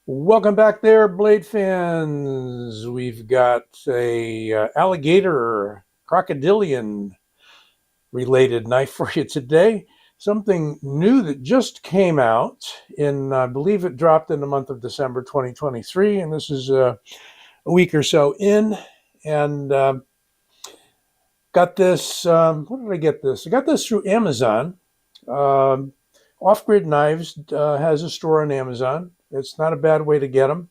Welcome back there, Blade fans. We've got a alligator crocodilian related knife for you today. Something new that just came out I believe it dropped in the month of December 2023, and this is a week or so in. And got this. Where did I get this? I got this through Amazon. Um, Off Grid Knives has a store on Amazon. It's not a bad way to get them.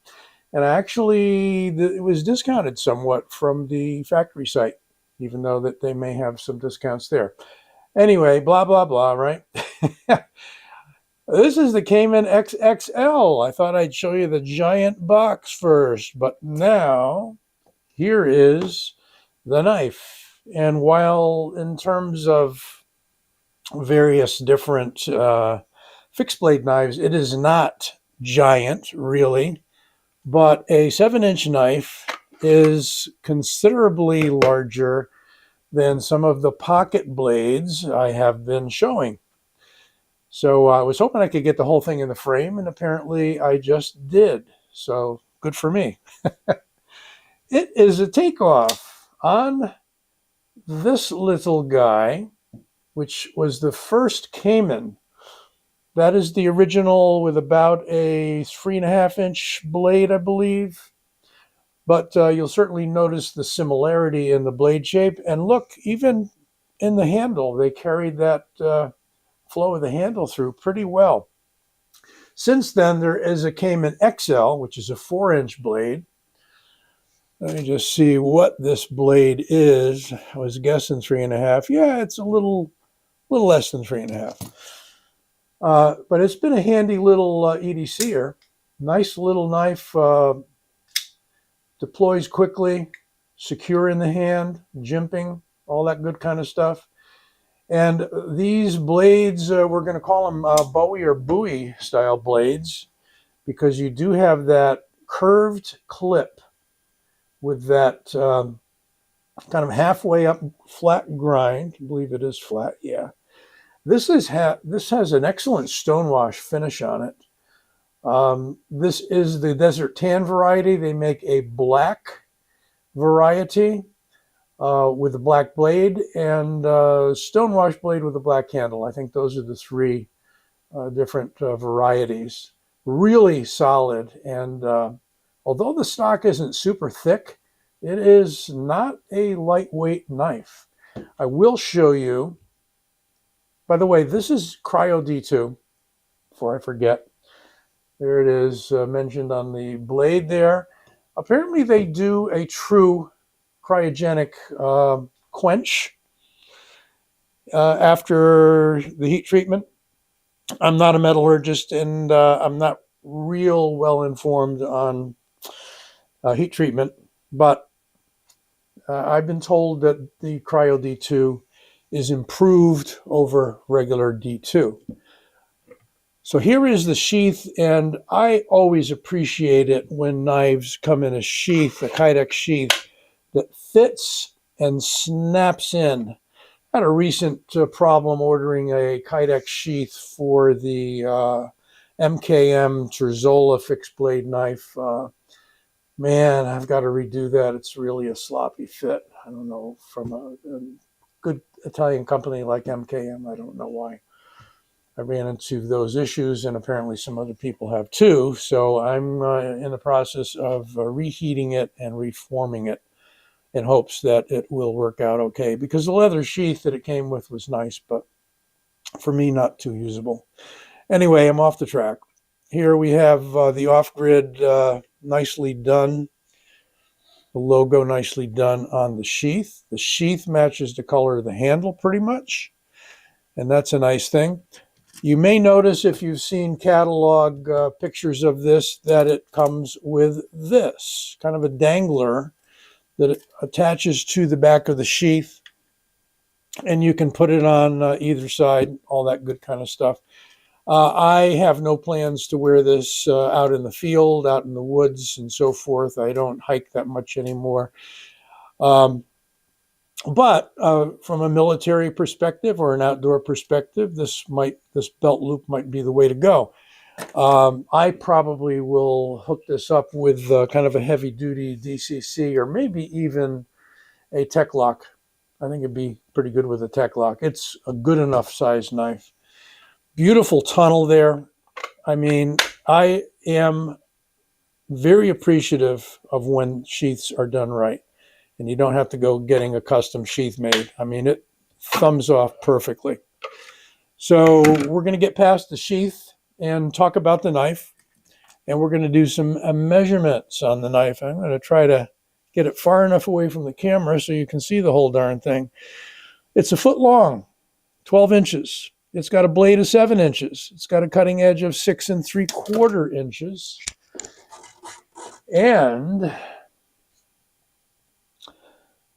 And actually, it was discounted somewhat from the factory site, even though that they may have some discounts there. Anyway, blah, blah, blah, right? This is the Caiman XXL. I thought I'd show you the giant box first, but now here is the knife. And while in terms of various different fixed blade knives, it is not giant, really. But a 7-inch knife is considerably larger than some of the pocket blades I have been showing. So I was hoping I could get the whole thing in the frame, and apparently I just did. So good for me. It is a takeoff on this little guy, which was the first Caiman. That is the original with about a 3.5-inch blade, I believe. But you'll certainly notice the similarity in the blade shape. And look, even in the handle, they carried that flow of the handle through pretty well. Since then, there is a Caiman XL, which is a 4-inch blade. Let me just see what this blade is. I was guessing 3.5. Yeah, it's a little less than 3.5. But it's been a handy little EDCer. Nice little knife, deploys quickly, secure in the hand, jimping, all that good kind of stuff. And these blades, we're going to call them Bowie or Bowie style blades, because you do have that curved clip with that kind of halfway up flat grind. I believe it is flat, yeah. This has an excellent stonewash finish on it. This is the Desert Tan variety. They make a black variety with a black blade and stonewash blade with a black handle. I think those are the three different varieties. Really solid. And although the stock isn't super thick, it is not a lightweight knife. I will show you. By the way, this is Cryo D2, before I forget. There it is, mentioned on the blade there. Apparently they do a true cryogenic quench after the heat treatment. I'm not a metallurgist, and I'm not real well informed on heat treatment, but I've been told that the Cryo D2 is improved over regular D2. So here is the sheath, and I always appreciate it when knives come in a sheath, a Kydex sheath, that fits and snaps in. I had a recent problem ordering a Kydex sheath for the MKM Terzola fixed blade knife. Man, I've got to redo that. It's really a sloppy fit. I don't know, from a good Italian company like MKM. I don't know why I ran into those issues, and apparently some other people have too. So I'm in the process of reheating it and reforming it in hopes that it will work out okay, because the leather sheath that it came with was nice, but for me, not too usable. Anyway, I'm off the track. Here we have the off-grid nicely done. The logo nicely done on the sheath. The sheath matches the color of the handle pretty much, and that's a nice thing. You may notice, if you've seen catalog pictures of this, that it comes with this kind of a dangler that attaches to the back of the sheath, and you can put it on either side, all that good kind of stuff. I have no plans to wear this out in the field, out in the woods, and so forth. I don't hike that much anymore. But from a military perspective or an outdoor perspective, this belt loop might be the way to go. I probably will hook this up with kind of a heavy duty DCC, or maybe even a tech lock. I think it'd be pretty good with a tech lock. It's a good enough size knife. Beautiful tunnel there. I mean, I am very appreciative of when sheaths are done right, and you don't have to go getting a custom sheath made. I mean, it thumbs off perfectly. So we're going to get past the sheath and talk about the knife, and we're going to do some measurements on the knife. I'm going to try to get it far enough away from the camera so you can see the whole darn thing. It's a foot long, 12 inches. It's got a blade of 7 inches. It's got a cutting edge of 6 3/4 inches. And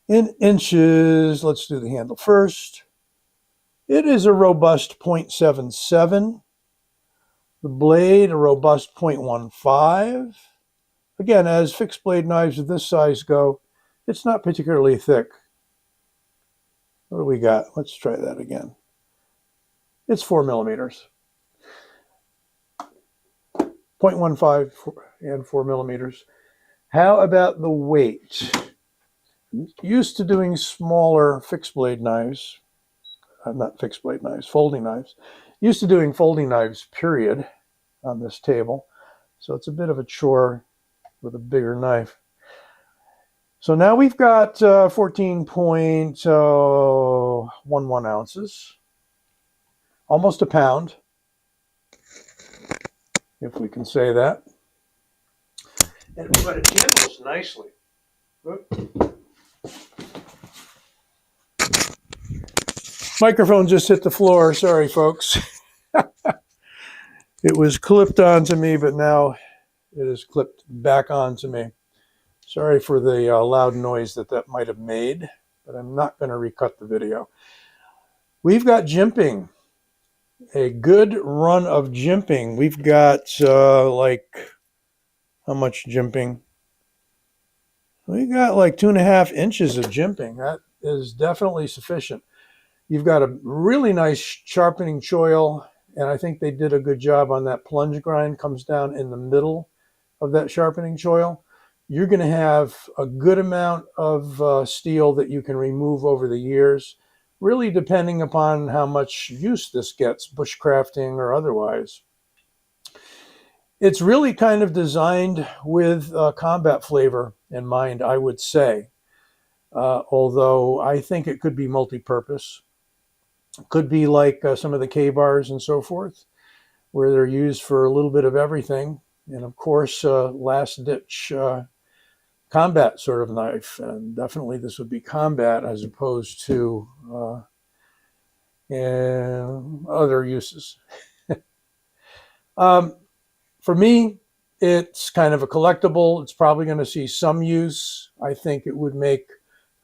in inches, let's do the handle first. It is a robust 0.77. The blade, a robust 0.15. Again, as fixed blade knives of this size go, it's not particularly thick. What do we got? Let's try that again. It's 4 millimeters. 0.15 and 4 millimeters. How about the weight? Used to doing smaller fixed blade knives, not fixed blade knives, folding knives. Used to doing folding knives, period, on this table. So it's a bit of a chore with a bigger knife. So now we've got 14.11 ounces, almost a pound, if we can say that. But it handles nicely. Microphone just hit the floor. Sorry, folks. It was clipped onto me, but now it is clipped back onto me. Sorry for the loud noise that might have made, but I'm not going to recut the video. We've got jimping. A good run of jimping. We've got how much jimping? We got like 2.5 inches of jimping. That is definitely sufficient. You've got a really nice sharpening choil, and I think they did a good job on that plunge grind. Comes down in the middle of that sharpening choil. You're going to have a good amount of steel that you can remove over the years, really depending upon how much use this gets, bushcrafting or otherwise. It's really kind of designed with combat flavor in mind, I would say, although I think it could be multi-purpose. Could be like some of the K-bars and so forth, where they're used for a little bit of everything. And of course, last-ditch combat sort of knife. And definitely this would be combat as opposed to other uses. For me, it's kind of a collectible. It's probably going to see some use. I think it would make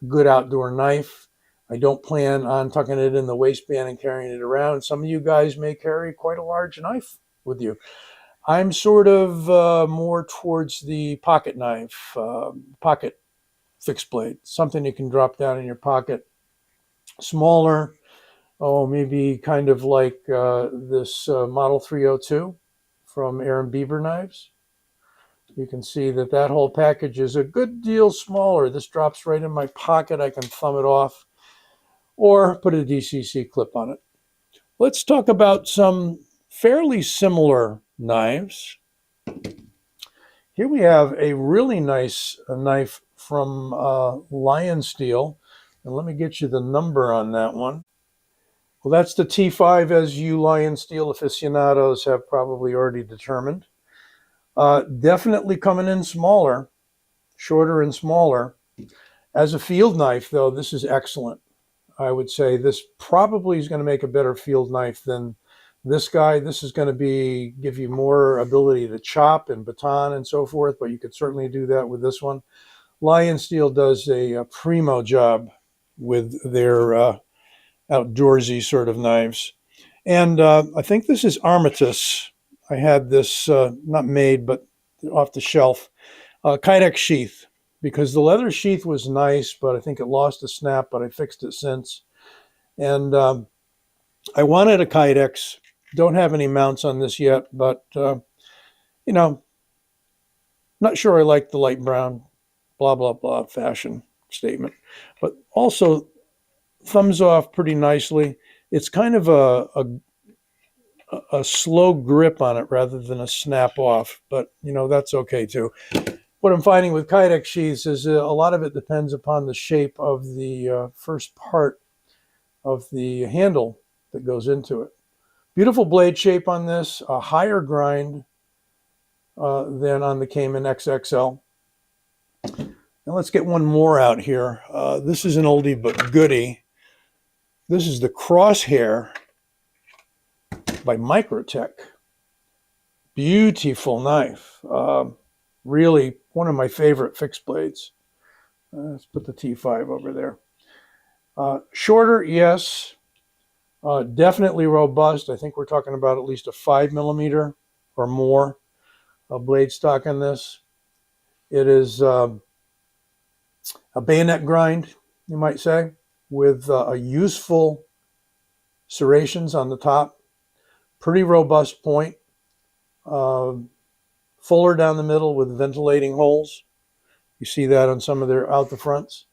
a good outdoor knife. I don't plan on tucking it in the waistband and carrying it around. Some of you guys may carry quite a large knife with you. I'm sort of more towards the pocket knife, pocket fixed blade, something you can drop down in your pocket. Smaller, maybe kind of like this Model 302 from Aaron Bieber Knives. You can see that whole package is a good deal smaller. This drops right in my pocket. I can thumb it off or put a DCC clip on it. Let's talk about some fairly similar knives. Here we have a really nice knife from Lion Steel. And let me get you the number on that one. Well, that's the T5, as you Lion Steel aficionados have probably already determined. Definitely coming in smaller, shorter and smaller. As a field knife, though, this is excellent. I would say this probably is going to make a better field knife than this guy. This is going to give you more ability to chop and baton and so forth, but you could certainly do that with this one. Lion Steel does a primo job with their outdoorsy sort of knives. And I think this is Armitage. I had this not made, but off the shelf. Kydex sheath, because the leather sheath was nice, but I think it lost a snap, but I fixed it since. And I wanted a Kydex Don't have any mounts on this yet, but, you know, not sure I like the light brown, blah, blah, blah fashion statement. But also thumbs off pretty nicely. It's kind of a slow grip on it rather than a snap off, but, you know, that's okay too. What I'm finding with Kydex sheaths is a lot of it depends upon the shape of the first part of the handle that goes into it. Beautiful blade shape on this, a higher grind than on the Caiman XXL. Now let's get one more out here. This is an oldie but goodie. This is the Crosshair by Microtech. Beautiful knife. Really one of my favorite fixed blades. Let's put the T5 over there. Shorter, yes. Definitely robust. I think we're talking about at least a 5mm or more blade stock on this. It is a bayonet grind, you might say, with a useful serrations on the top. Pretty robust point. Fuller down the middle with ventilating holes. You see that on some of their out the fronts.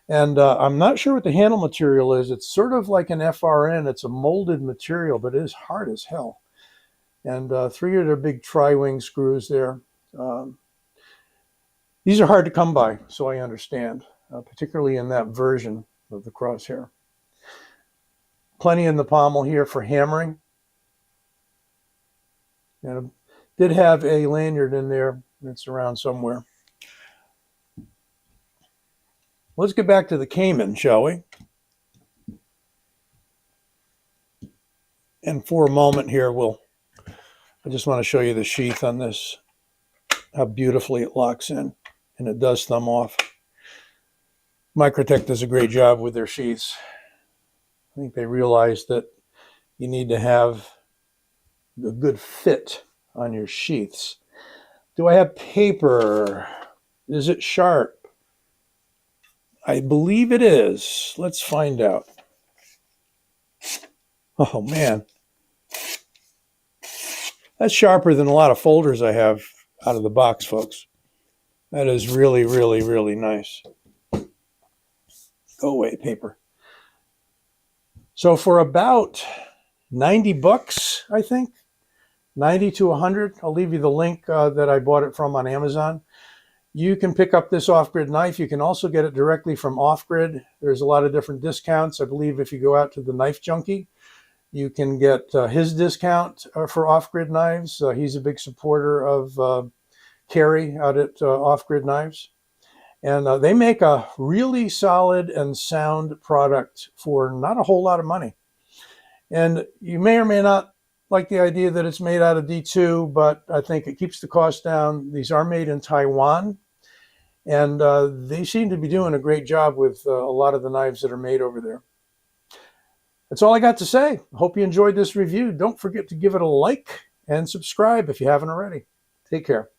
And I'm not sure what the handle material is. It's sort of like an FRN. It's a molded material, but it is hard as hell. And 3 of their big tri-wing screws there. These are hard to come by, so I understand, particularly in that version of the Crosshair. Plenty in the pommel here for hammering. And did have a lanyard in there. It's around somewhere. Let's get back to the Caiman, shall we? And for a moment here, I just want to show you the sheath on this, how beautifully it locks in, and it does thumb off. Microtech does a great job with their sheaths. I think they realize that you need to have a good fit on your sheaths. Do I have paper? Is it sharp? I believe it is. Let's find out. Oh, man. That's sharper than a lot of folders I have out of the box, folks. That is really, really, really nice. Go away, paper. So for about 90 bucks, I think, 90 to 100, I'll leave you the link that I bought it from on Amazon. You can pick up this off-grid knife. You can also get it directly from Off-Grid. There's a lot of different discounts. I believe if you go out to the Knife Junkie, you can get his discount for off-grid knives. He's a big supporter of Carry out at Off-Grid Knives. And they make a really solid and sound product for not a whole lot of money. And you may or may not like the idea that it's made out of D2, but I think it keeps the cost down. These are made in Taiwan, and they seem to be doing a great job with a lot of the knives that are made over there. That's all I got to say. Hope you enjoyed this review. Don't forget to give it a like and subscribe if you haven't already. Take care.